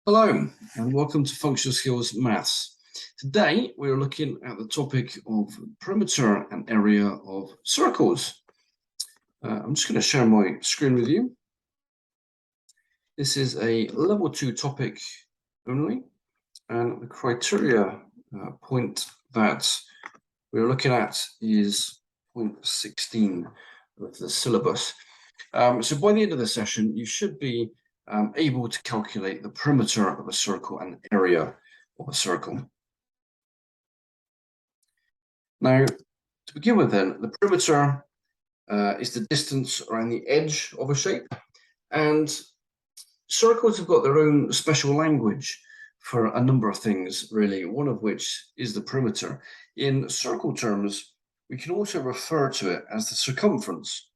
Hello and welcome to Functional Skills Maths. Today we're looking at the topic of perimeter and area of circles. I'm just going to share my screen with you. This is a level 2 topic only, and the criteria point that we're looking at is point 16 of the syllabus. So by the end of the session, you should be able to calculate the perimeter of a circle and the area of a circle. Now, to begin with then, the perimeter is the distance around the edge of a shape, and circles have got their own special language for a number of things, really, one of which is the perimeter. In circle terms, we can also refer to it as the circumference,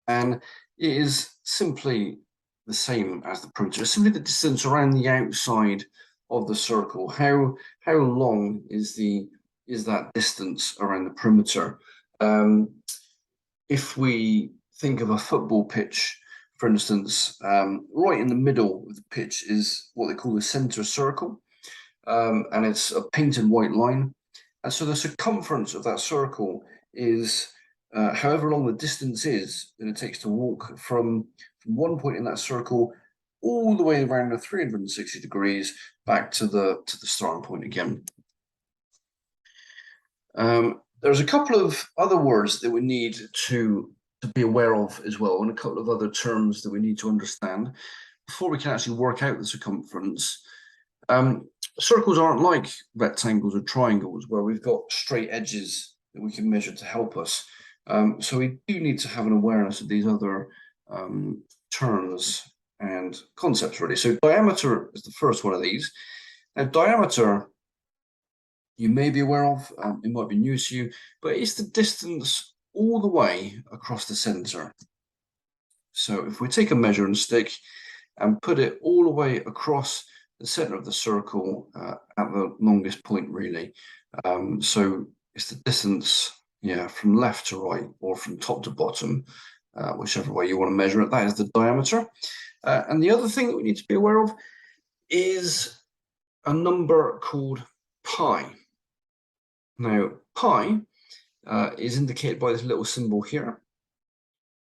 and it is simply the same as the perimeter. It's simply the distance around the outside of the circle. How long is that distance around the perimeter? If we think of a football pitch, for instance, right in the middle of the pitch is what they call the center circle, and it's a painted white line. And so the circumference of that circle is however long the distance is that it takes to walk from one point in that circle all the way around the 360 degrees back to the starting point again. There's a couple of other words that we need to be aware of as well, and a couple of other terms that we need to understand before we can actually work out the circumference. Circles aren't like rectangles or triangles where we've got straight edges that we can measure to help us. So we do need to have an awareness of these other terms and concepts, really. So diameter is the first one of these. Now, diameter, you may be aware of, it might be new to you, but it's the distance all the way across the center. So if we take a measuring stick and put it all the way across the center of the circle at the longest point, really. So it's the distance, from left to right or from top to bottom, whichever way you want to measure it. That is the diameter. And the other thing that we need to be aware of is a number called pi. Now, pi is indicated by this little symbol here,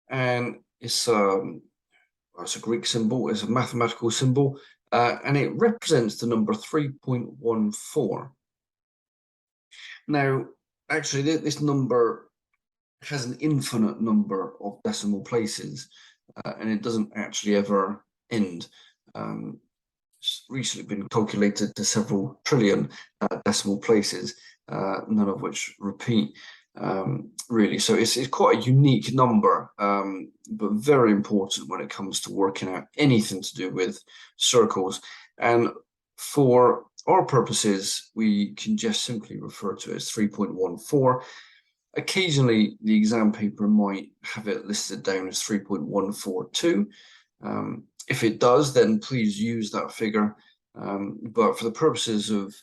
and it's a Greek symbol, it's a mathematical symbol, and it represents the number 3.14. Now, actually, this number has an infinite number of decimal places, and it doesn't actually ever end. It's recently been calculated to several trillion decimal places, none of which repeat, really. So it's quite a unique number, but very important when it comes to working out anything to do with circles. And for our purposes, we can just simply refer to it as 3.14. Occasionally, the exam paper might have it listed down as 3.142. If it does, then please use that figure. But for the purposes of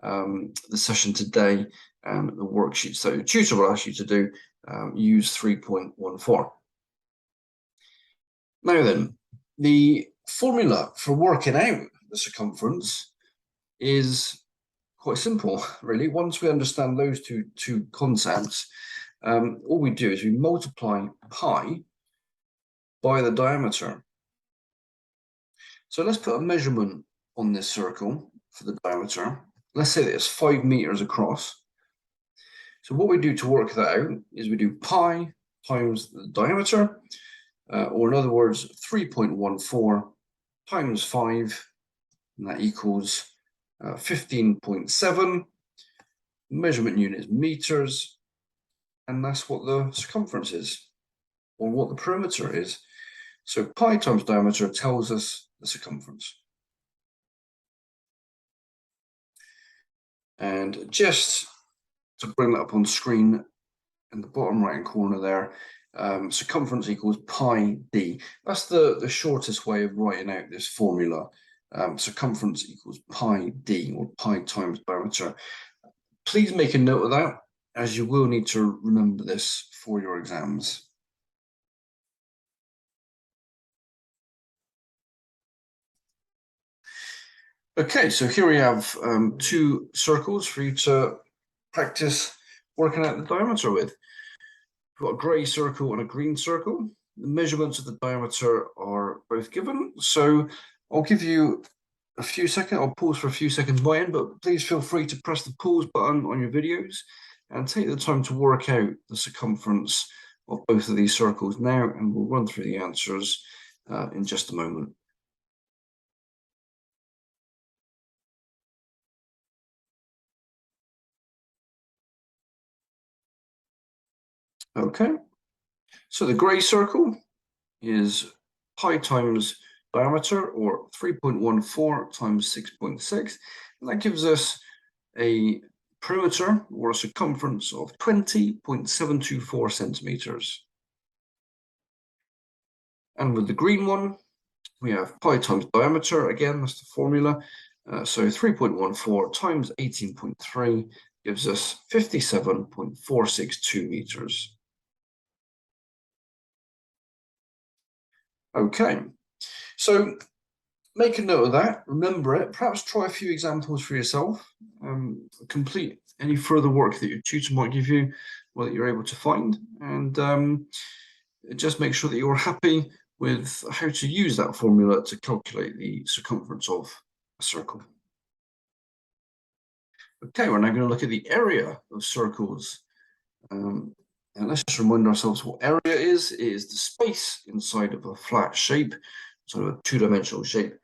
the session today, the worksheets that your tutor will ask you to do, use 3.14. Now then, the formula for working out the circumference is quite simple, really. Once we understand those two concepts, all we do is we multiply pi by the diameter. So let's put a measurement on this circle for the diameter. Let's say that it's 5 meters across. So what we do to work that out is we do pi times the diameter, or in other words, 3.14 times 5, and that equals 15.7. Measurement unit is meters, and that's what the circumference is, or what the perimeter is. So pi times diameter tells us the circumference. And just to bring that up on screen in the bottom right hand corner there, circumference equals pi d. That's the shortest way of writing out this formula. Circumference equals pi d, or pi times diameter. Please make a note of that, as you will need to remember this for your exams. Okay, so here we have two circles for you to practice working out the diameter with. We've got a grey circle and a green circle. The measurements of the diameter are both given. So I'll give you a few seconds. I'll pause for a few seconds by end, but please feel free to press the pause button on your videos and take the time to work out the circumference of both of these circles now, and we'll run through the answers in just a moment. Okay, so the grey circle is pi times diameter, or 3.14 times 6.6, and that gives us a perimeter or a circumference of 20.724 centimeters. And with the green one, we have pi times diameter, again, that's the formula. So 3.14 times 18.3 gives us 57.462 meters. Okay, so make a note of that, remember it, perhaps try a few examples for yourself, complete any further work that your tutor might give you or that you're able to find, and just make sure that you're happy with how to use that formula to calculate the circumference of a circle. Okay, we're now going to look at the area of circles. And let's just remind ourselves what area is. It is the space inside of a flat shape, sort of a two-dimensional shape.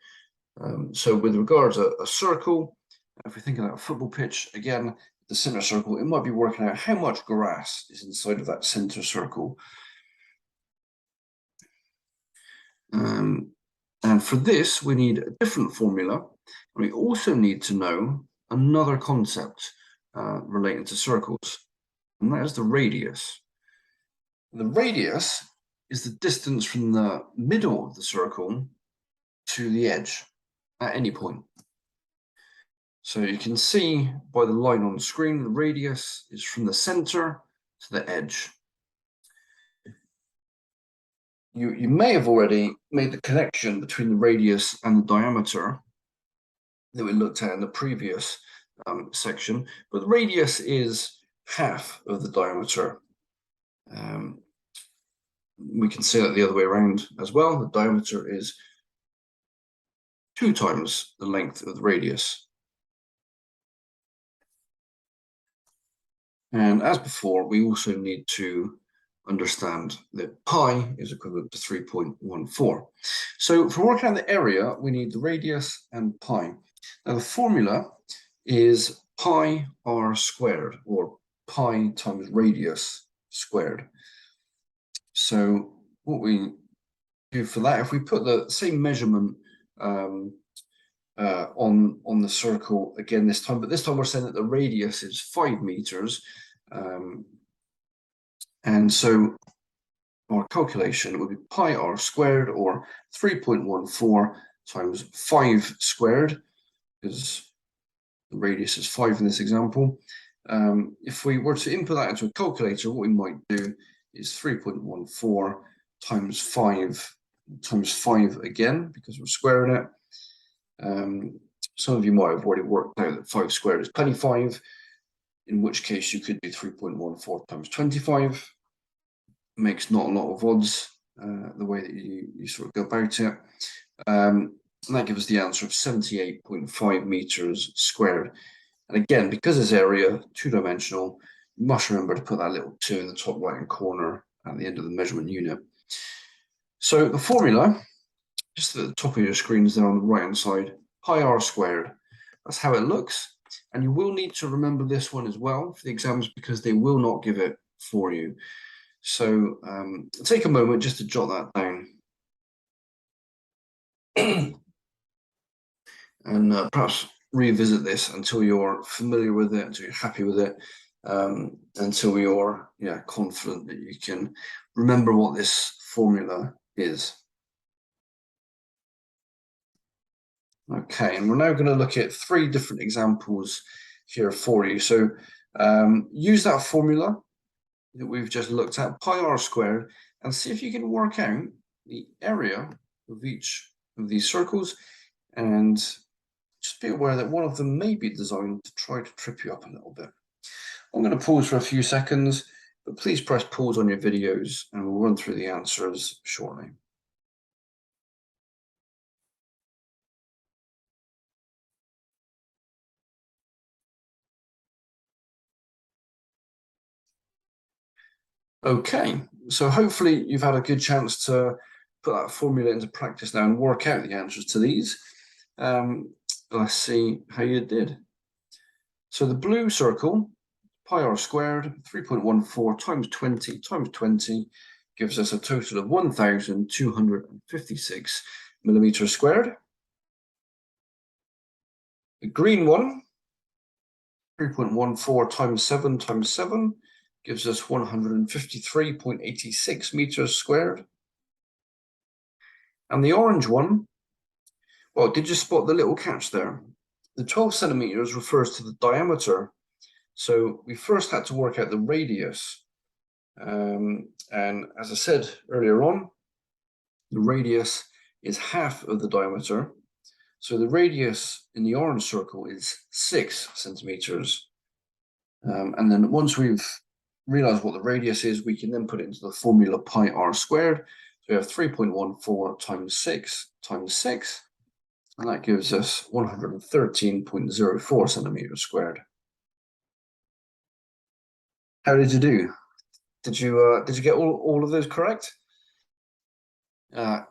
So with regards to a circle, if we think about a football pitch, again, the center circle, it might be working out how much grass is inside of that center circle. And for this, we need a different formula. And we also need to know another concept relating to circles, and that is the radius. The radius is the distance from the middle of the circle to the edge at any point. So you can see by the line on the screen, the radius is from the center to the edge. You may have already made the connection between the radius and the diameter that we looked at in the previous section, but the radius is half of the diameter. We can say that the other way around as well. The diameter is 2 times the length of the radius. And as before, we also need to understand that pi is equivalent to 3.14. So for working out the area, we need the radius and pi. Now the formula is pi r squared, or pi times radius squared. So what we do for that, if we put the same measurement on the circle again this time, but this time we're saying that the radius is 5 meters. And so our calculation would be pi r squared, or 3.14 times 5 squared, because the radius is 5 in this example. If we were to input that into a calculator, what we might do is 3.14 times 5 again, because we're squaring it. Some of you might have already worked out that 5 squared is 25, in which case you could do 3.14 times 25. Makes not a lot of odds the way that you sort of go about it. And that gives us the answer of 78.5 meters squared. And again, because this area two-dimensional, you must remember to put that little 2 in the top right-hand corner at the end of the measurement unit. So the formula, just at the top of your screen, is there on the right-hand side, pi r squared. That's how it looks. And you will need to remember this one as well for the exams, because they will not give it for you. So take a moment just to jot that down. And perhaps revisit this until you're familiar with it, until you're happy with it, until you're confident that you can remember what this formula is. Okay, and we're now going to look at 3 different examples here for you. So use that formula that we've just looked at, pi r squared, and see if you can work out the area of each of these circles and just be aware that one of them may be designed to try to trip you up a little bit. I'm going to pause for a few seconds, but please press pause on your videos and we'll run through the answers shortly. Okay, so hopefully you've had a good chance to put that formula into practice now and work out the answers to these. Let's see how you did. So the blue circle, pi r squared, 3.14 times 20 times 20 gives us a total of 1,256 millimeters squared. The green one, 3.14 times 7 times 7 gives us 153.86 meters squared. And the orange one, well, did you spot the little catch there? The 12 centimeters refers to the diameter. So we first had to work out the radius. And as I said earlier on, the radius is half of the diameter. So the radius in the orange circle is 6 centimeters. And then once we've realized what the radius is, we can then put it into the formula pi r squared. So we have 3.14 times 6 times 6, and that gives us 113.04 centimeters squared. How did you do? Did you get all of those correct?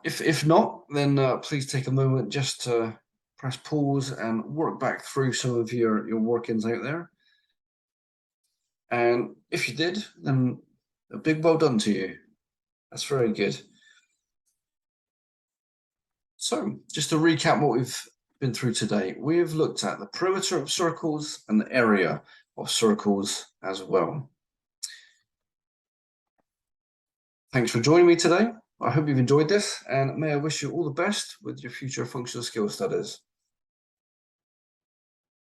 If not, then please take a moment just to press pause and work back through some of your workings out there. And if you did, then a big well done to you. That's very good. So just to recap what we've been through today, we've looked at the perimeter of circles and the area of circles as well. Thanks for joining me today. I hope you've enjoyed this, and may I wish you all the best with your future functional skills studies.